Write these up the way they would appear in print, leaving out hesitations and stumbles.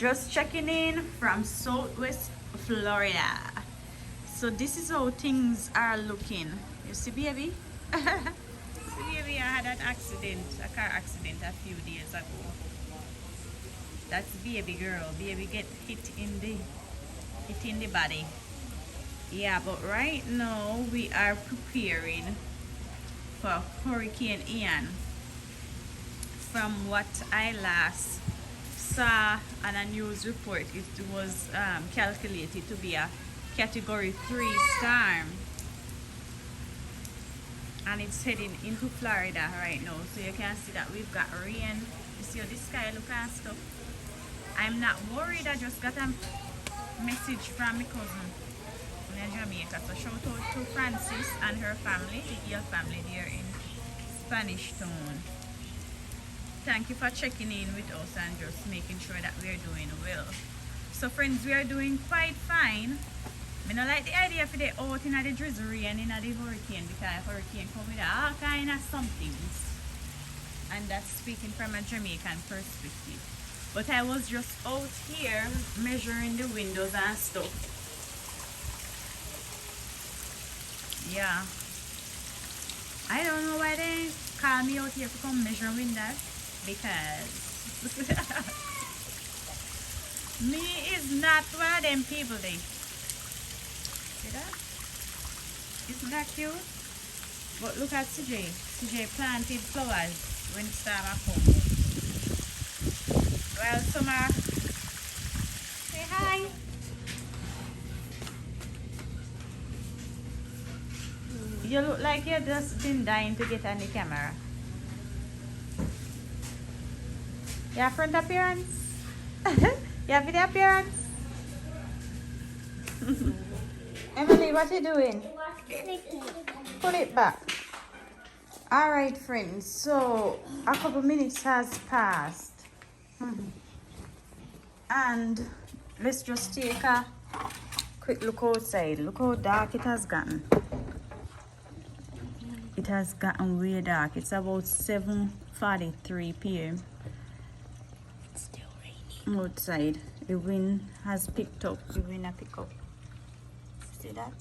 Just checking in from Southwest Florida. So this is how things are looking. You see, baby? See, baby, I had an accident, a car accident a few days ago. That's baby girl. Baby get hit in the body. Yeah, but right now we are preparing for Hurricane Ian. From what I last saw on a news report, it was calculated to be a Category 3 storm, and it's heading into Florida right now. So you can see that we've got rain. You see how the sky look and stuff. I'm not worried. I just got a message from my cousin in Jamaica. So shout out to Francis and her family, the 𝙁𝘼𝙈𝙄𝙇 family there in Spanish Town. Thank you for checking in with us and just making sure that we're doing well. So friends, we are doing quite fine. I don't like the idea for the out in the drizzle rain in the hurricane, because hurricane come with all kind of somethings. And that's speaking from a Jamaican perspective. But I was just out here measuring the windows and stuff. Yeah. I don't know why they call me out here to come measure windows. Because me is not one of them people they. See that? Isn't that cute? But look at CJ. CJ planted flowers when it's time at home. Well, Summer, say hi. You look like you've just been dying to get on the camera. Your front appearance? Your video appearance? Emily, what are you doing? Put it back. Alright friends, so a couple minutes has passed. And let's just take a quick look outside. Look how dark it has gotten. It has gotten way dark. It's about 7:43 p.m. outside. The wind has picked up. The wind has picked up. See that?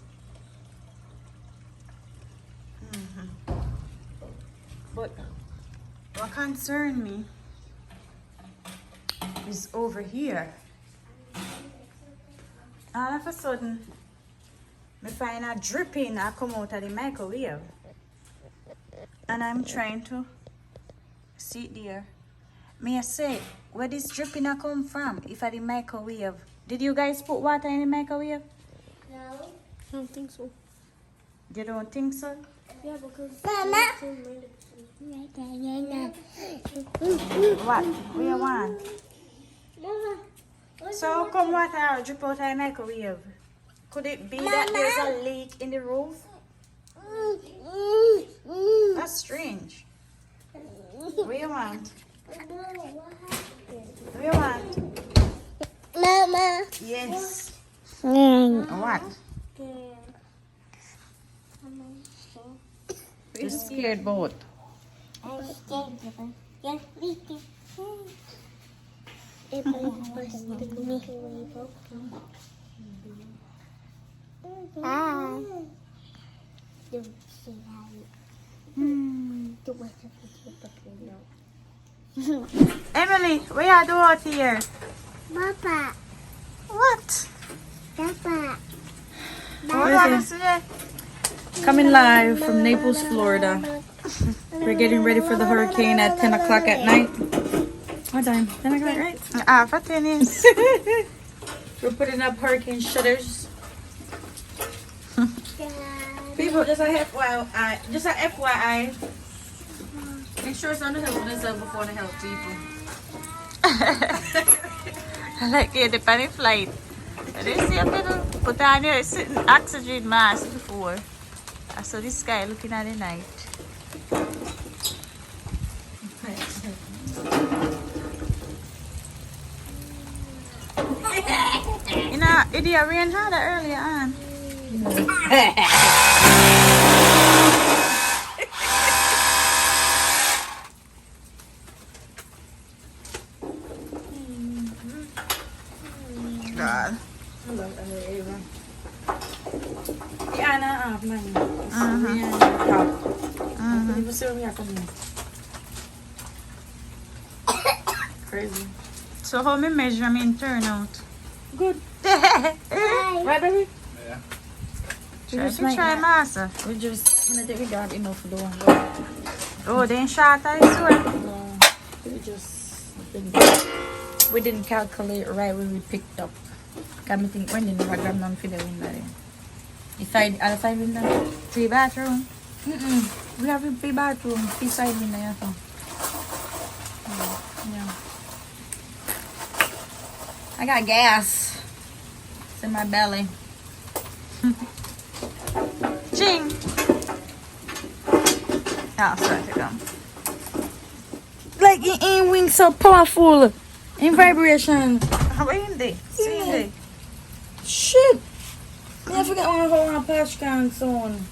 But what concerns me is over here. All of a sudden, I find a dripping I come out of the microwave. And I'm trying to see it there. May I say, where this dripping I come from? If I the microwave. Did you guys put water in the microwave? No. I don't think so. You don't think so? Yeah, because Mama. What? What you want? Mama. So how come water drip out of the microwave? Could it be that there's a leak in the roof? That's strange. What you want? What you want? Mama. Yes. Mm. What? You're scared both. I'm scared. Yeah, me too. Emily, what you do out here? Papa. What? Papa. What is it? Coming live from Naples, Florida. We're getting ready for the hurricane at 10 o'clock at night. What time? 10 o'clock, right? For 10 is. We're putting up hurricane shutters. People, just a FYI. Make sure it's on the help themselves before the help people. I like it, the penny flight. They see a little put on your oxygen mask before. I saw this guy looking at the night. You know, it rained harder earlier on. Ana man. Crazy. So how my measurement turn out? Good. Hi. Right, baby? Try master. I'm gonna take we got enough for the one. Oh, then shorter as well. We didn't calculate right when we picked up. Can me think when the grandma for the window. If I'll find window. 3 bathroom. We have a 3 bathroom, 3 side window. Yeah. I got gas. It's in my belly. Ching. Oh, sorry to come. Like in wings so powerful. In vibration. How are you there? See there. Shit. I forgot one of our patch can so on.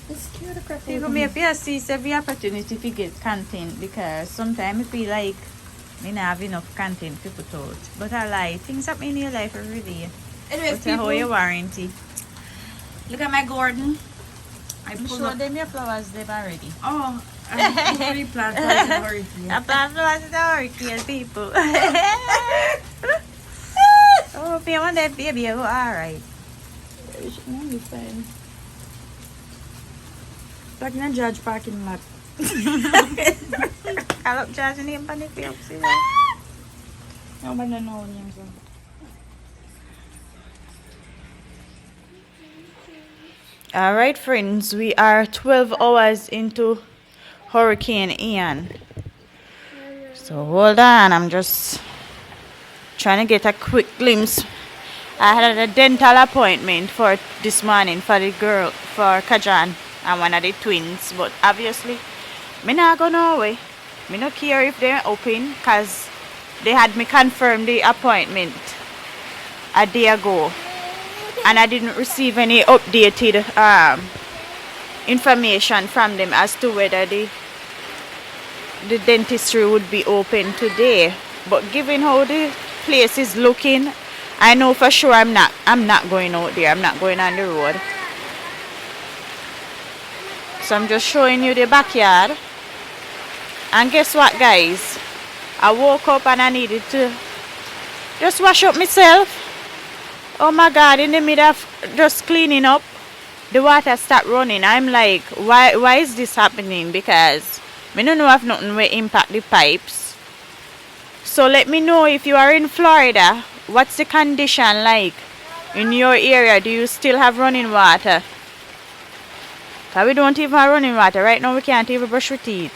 It's cute, the crap. People may appear seize every opportunity to get content because sometimes I feel like I don't have enough content to put out. But I lie, things happen in your life every day. Anyways, But I hold your warranty. look at my garden. I I'm pulled sure up. them your flowers there already. Oh, I already planted already. I plant flowers in the hurricane, people. Oh, if you want that baby, you go alright. It should not be fine. Like in a judge parking lot. I look judging him on the field. Nobody knows him. Alright friends, we are 12 hours into Hurricane Ian. So hold on, I'm just trying to get a quick glimpse. I had a dental appointment for this morning for the girl, for Kajan and one of the twins. But obviously, me not go nowhere. Me not care if they're open because they had me confirm the appointment a day ago. And I didn't receive any updated information from them as to whether the dentistry would be open today. But given how the place is looking, I know for sure I'm not going out there. I'm not going on the road. So I'm just showing you the backyard. And guess what, guys? I woke up and I needed to just wash up myself. Oh my God, in the middle of just cleaning up, the water stopped running. I'm like, why is this happening? Because I don't know if nothing will impact the pipes. So let me know if you are in Florida, what's the condition like in your area? Do you still have running water? Because we don't even have running water. Right now we can't even brush our teeth.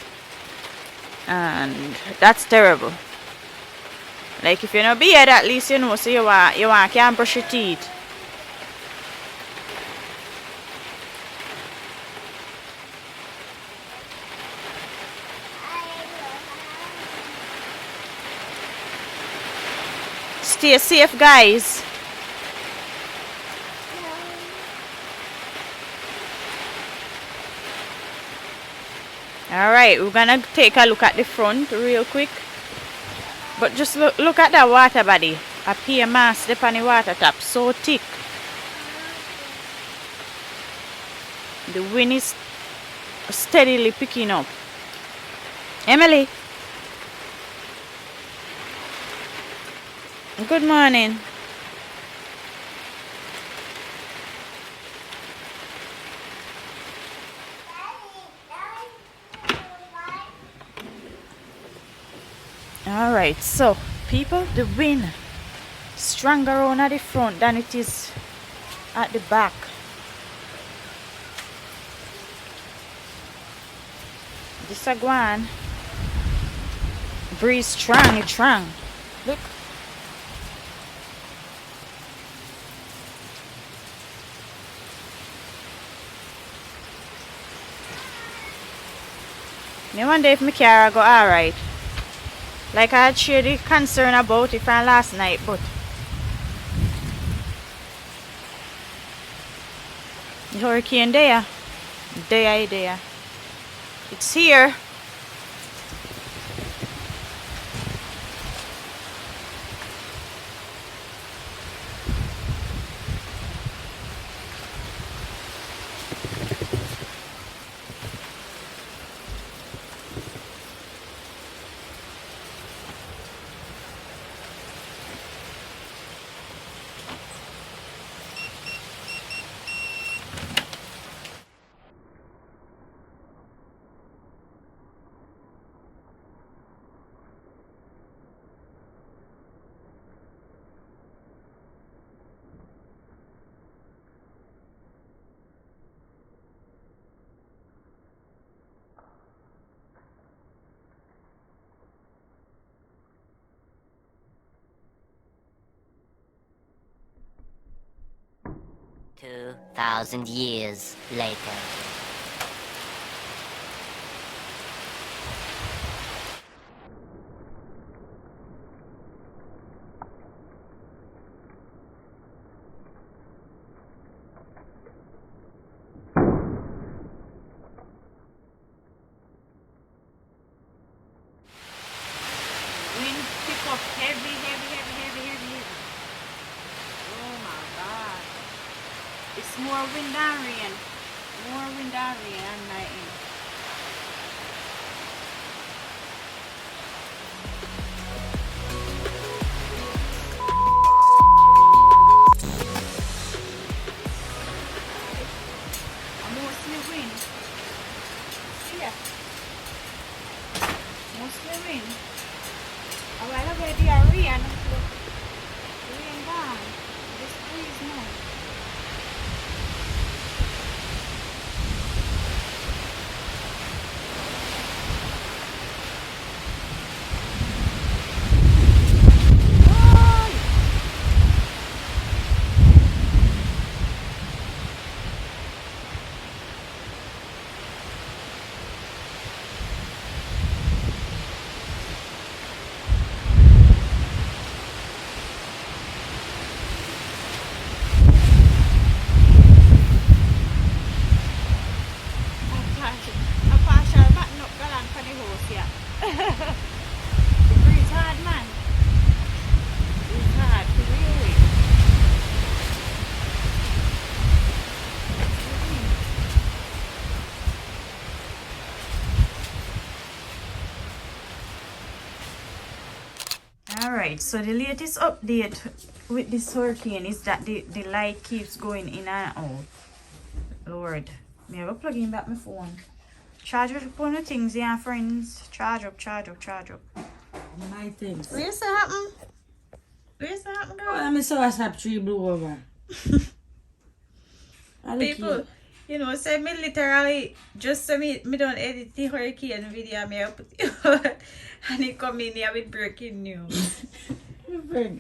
And that's terrible. Like if you're not beard, at least you know, so you can't brush your teeth. Stay safe, guys. Alright, we're gonna take a look at the front real quick. But just look at that water body. A peer mass step on the water tap. So thick. The wind is steadily picking up. Emily. Good morning. Alright, so people, the wind stronger on at the front than it is at the back. This one breeze strong, it's strong. Look. I wonder if my car go alright. Like I had shared the concern about it from last night, but the hurricane there. It's here. 2,000 years later. Wind pick up heavy. Oh my God. It's more wind than rain. More wind than rain and lightning. Mostly wind. Yeah. Mostly wind. A while ago, the rain. Look, rain gone. This breeze now. A partial button up galang for the house, yeah. The breeze hard, man. It's hard to really. Alright, so the latest update with this hurricane is that the light keeps going in and out. Lord, me have a plug in back my phone. Charge up on the things, yeah, friends. Charge up. My things. Where you say happen? Girl? Oh, I saw a sap tree blew over. People, you know, say me literally just so me don't edit the hurricane video, me I put it out and it come in here with breaking news.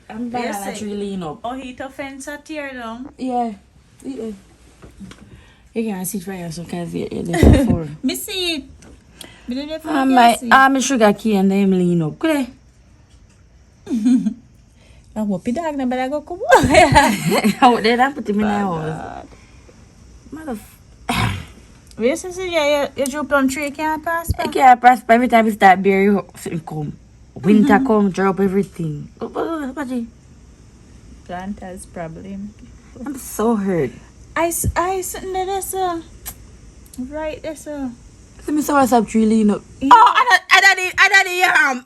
I'm bad at actually lean up. Oh, hit a fence a tear down. Yeah. You can sit right here so you can see it there before. Me see it. Me don't know if I'm sugar key and them lean up. Could I hope it dog na but I go come out there and put him in the house. Mother. Where you say yeah, your Joe plum tree can't prosper? I can't prosper every time we start berry come. Winter come, drop everything. Planter's problem. I'm so hurt. I sitting there so right there so. Let me saw us up tree lean up. Oh, I don't yam.